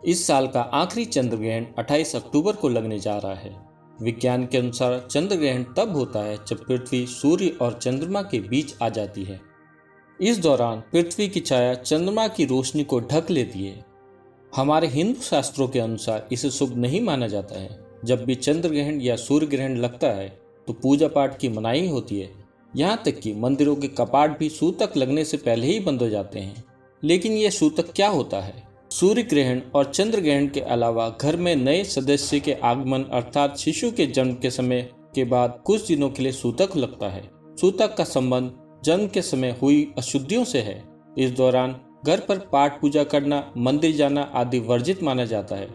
इस साल का आखिरी चंद्र ग्रहण 28 अक्टूबर को लगने जा रहा है। विज्ञान के अनुसार चंद्र ग्रहण तब होता है जब पृथ्वी सूर्य और चंद्रमा के बीच आ जाती है। इस दौरान पृथ्वी की छाया चंद्रमा की रोशनी को ढक लेती है। हमारे हिंदू शास्त्रों के अनुसार इसे शुभ नहीं माना जाता है। जब भी चंद्र ग्रहण या सूर्य ग्रहण लगता है तो पूजा पाठ की मनाही होती है। यहाँ तक कि मंदिरों के कपाट भी सूतक लगने से पहले ही बंद हो जाते हैं। लेकिन यह सूतक क्या होता है? सूर्य ग्रहण और चंद्र ग्रहण के अलावा घर में नए सदस्य के आगमन अर्थात शिशु के जन्म के समय के बाद कुछ दिनों के लिए सूतक लगता है। सूतक का संबंध जन्म के समय हुई अशुद्धियों से है। इस दौरान घर पर पाठ पूजा करना, मंदिर जाना आदि वर्जित माना जाता है।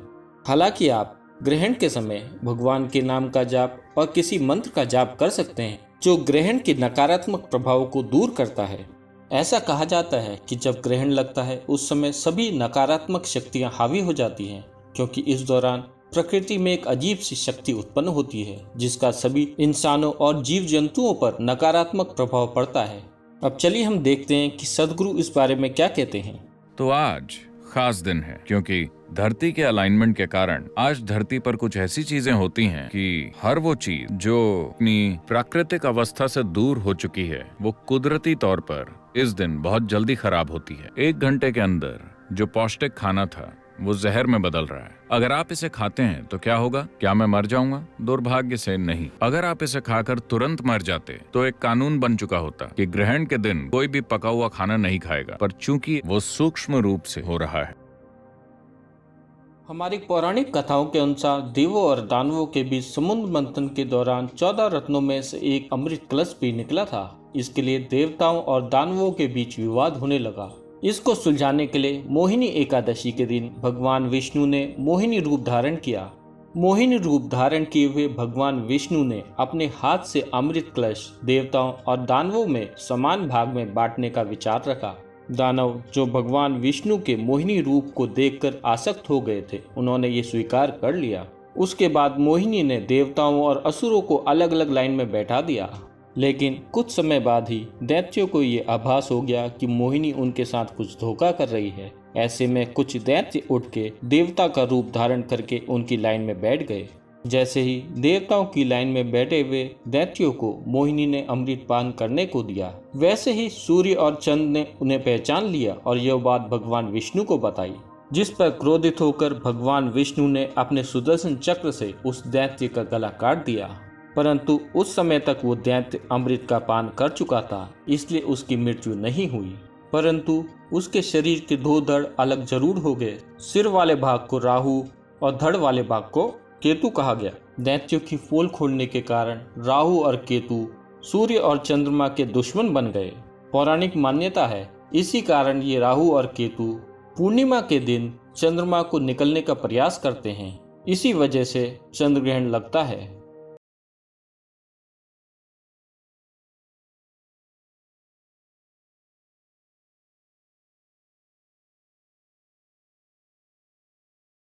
हालांकि आप ग्रहण के समय भगवान के नाम का जाप और किसी मंत्र का जाप कर सकते हैं जो ग्रहण के नकारात्मक प्रभाव को दूर करता है। ऐसा कहा जाता है कि जब ग्रहण लगता है उस समय सभी नकारात्मक शक्तियां हावी हो जाती हैं, क्योंकि इस दौरान प्रकृति में एक अजीब सी शक्ति उत्पन्न होती है जिसका सभी इंसानों और जीव जंतुओं पर नकारात्मक प्रभाव पड़ता है। अब चलिए हम देखते हैं कि सदगुरु इस बारे में क्या कहते हैं। तो आज खास दिन है क्योंकि धरती के अलाइनमेंट के कारण आज धरती पर कुछ ऐसी चीजें होती हैं कि हर वो चीज जो अपनी प्राकृतिक अवस्था से दूर हो चुकी है वो कुदरती तौर पर इस दिन बहुत जल्दी खराब होती है। 1 घंटे के अंदर जो पौष्टिक खाना था वो जहर में बदल रहा है। अगर आप इसे खाते हैं तो क्या होगा? क्या मैं मर जाऊंगा? दुर्भाग्य से नहीं। अगर आप इसे खाकर तुरंत मर जाते तो एक कानून बन चुका होता कि ग्रहण के दिन कोई भी पका हुआ खाना नहीं खाएगा, पर चूंकि वो सूक्ष्म रूप से हो रहा है। हमारी पौराणिक कथाओं के अनुसार देवों और दानवों के बीच समुद्र मंथन के दौरान 14 रत्नों में से एक अमृत कलश भी निकला था। इसके लिए देवताओं और दानवों के बीच विवाद होने लगा। इसको सुलझाने के लिए मोहिनी एकादशी के दिन भगवान विष्णु ने मोहिनी रूप धारण किया। मोहिनी रूप धारण किए हुए भगवान विष्णु ने अपने हाथ से अमृत कलश देवताओं और दानवों में समान भाग में बांटने का विचार रखा। दानव जो भगवान विष्णु के मोहिनी रूप को देखकर आसक्त हो गए थे, उन्होंने ये स्वीकार कर लिया। उसके बाद मोहिनी ने देवताओं और असुरों को अलग अलग लाइन में बैठा दिया। लेकिन कुछ समय बाद ही दैत्यों को ये आभास हो गया कि मोहिनी उनके साथ कुछ धोखा कर रही है। ऐसे में कुछ दैत्य उठ के देवता का रूप धारण करके उनकी लाइन में बैठ गए। जैसे ही देवताओं की लाइन में बैठे हुए दैत्यों को मोहिनी ने अमृत पान करने को दिया, वैसे ही सूर्य और चंद्र ने उन्हें पहचान लिया और यह बात भगवान विष्णु को बताई, जिस पर क्रोधित होकर भगवान विष्णु ने अपने सुदर्शन चक्र से उस दैत्य का गला काट दिया। परंतु उस समय तक वो दैत्य अमृत का पान कर चुका था, इसलिए उसकी मृत्यु नहीं हुई। परंतु उसके शरीर के 2 धड़ अलग जरूर हो गए। सिर वाले भाग को राहु और धड़ वाले भाग को केतु कहा गया। दैत्यों की पोल खोलने के कारण राहु और केतु सूर्य और चंद्रमा के दुश्मन बन गए। पौराणिक मान्यता है इसी कारण ये राहु और केतु पूर्णिमा के दिन चंद्रमा को निकलने का प्रयास करते हैं। इसी वजह से चंद्र ग्रहण लगता है।